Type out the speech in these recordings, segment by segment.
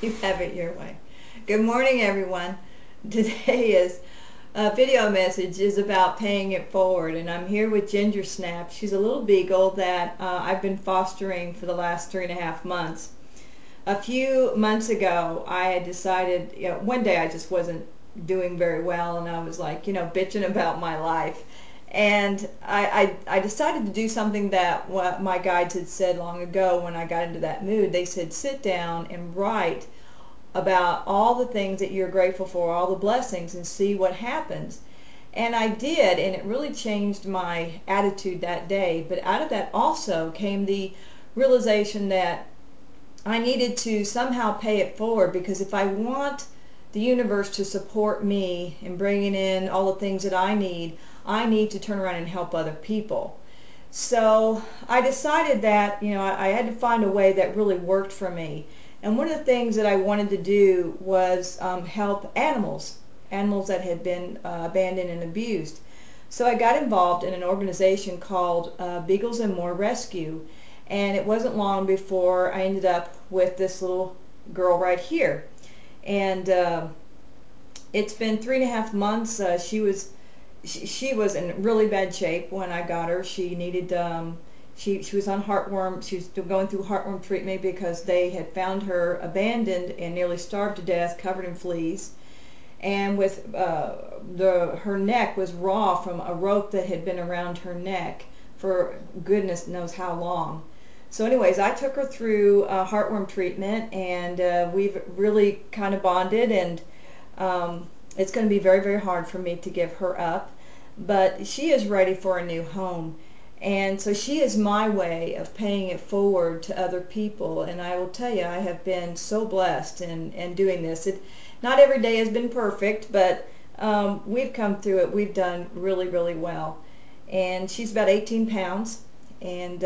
You have it your way. Good morning, everyone. Today's video message is about paying it forward, and I'm here with Ginger Snap. She's a little beagle that I've been fostering for the last 3.5 months. A few months ago, I had decided, one day I just wasn't doing very well, and I was like, bitching about my life. And I decided to do something that what my guides had said long ago when I got into that mood. They said, sit down and write about all the things that you're grateful for, all the blessings, and see what happens. And I did, and it really changed my attitude that day. But out of that also came the realization that I needed to somehow pay it forward, because if I want the universe to support me in bringing in all the things that I need to turn around and help other people. So I decided that I had to find a way that really worked for me. And one of the things that I wanted to do was help animals that had been abandoned and abused. So I got involved in an organization called Beagles and More Rescue, and it wasn't long before I ended up with this little girl right here. And it's been 3.5 months. She was in really bad shape when I got her. She needed she was on heartworm. She was going through heartworm treatment because they had found her abandoned and nearly starved to death, covered in fleas. And with her neck was raw from a rope that had been around her neck for goodness knows how long. So anyways, I took her through heartworm treatment, and we've really kind of bonded, and it's going to be very, very hard for me to give her up. But she is ready for a new home. And so she is my way of paying it forward to other people. And I will tell you, I have been so blessed in doing this. Not every day has been perfect, but we've come through it. We've done really, really well. And she's about 18 pounds. And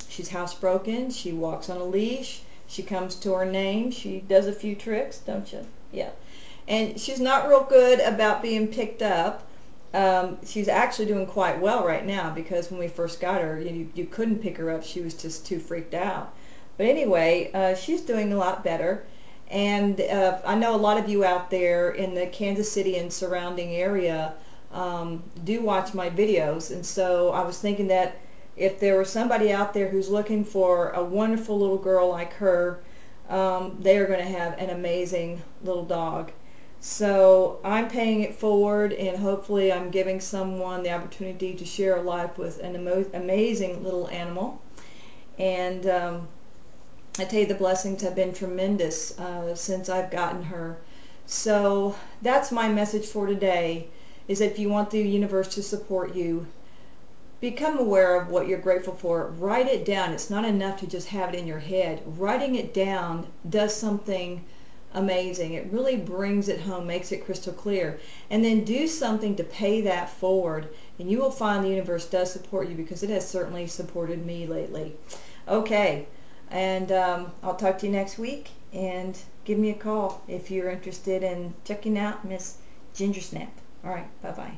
she's housebroken. She walks on a leash. She comes to her name. She does a few tricks, don't you? Yeah. And she's not real good about being picked up. She's actually doing quite well right now, because when we first got her, you couldn't pick her up. She was just too freaked out. But anyway, she's doing a lot better. And I know a lot of you out there in the Kansas City and surrounding area do watch my videos. And so I was thinking that if there was somebody out there who's looking for a wonderful little girl like her, they are going to have an amazing little dog. So I'm paying it forward, and hopefully I'm giving someone the opportunity to share a life with an amazing little animal. And I tell you, the blessings have been tremendous since I've gotten her. So that's my message for today, is that if you want the universe to support you, become aware of what you're grateful for. Write it down. It's not enough to just have it in your head. Writing it down does something amazing. It really brings it home, makes it crystal clear. And then do something to pay that forward, and you will find the universe does support you, because it has certainly supported me lately. Okay, and I'll talk to you next week, and give me a call if you're interested in checking out Miss Ginger Snap. All right, bye-bye.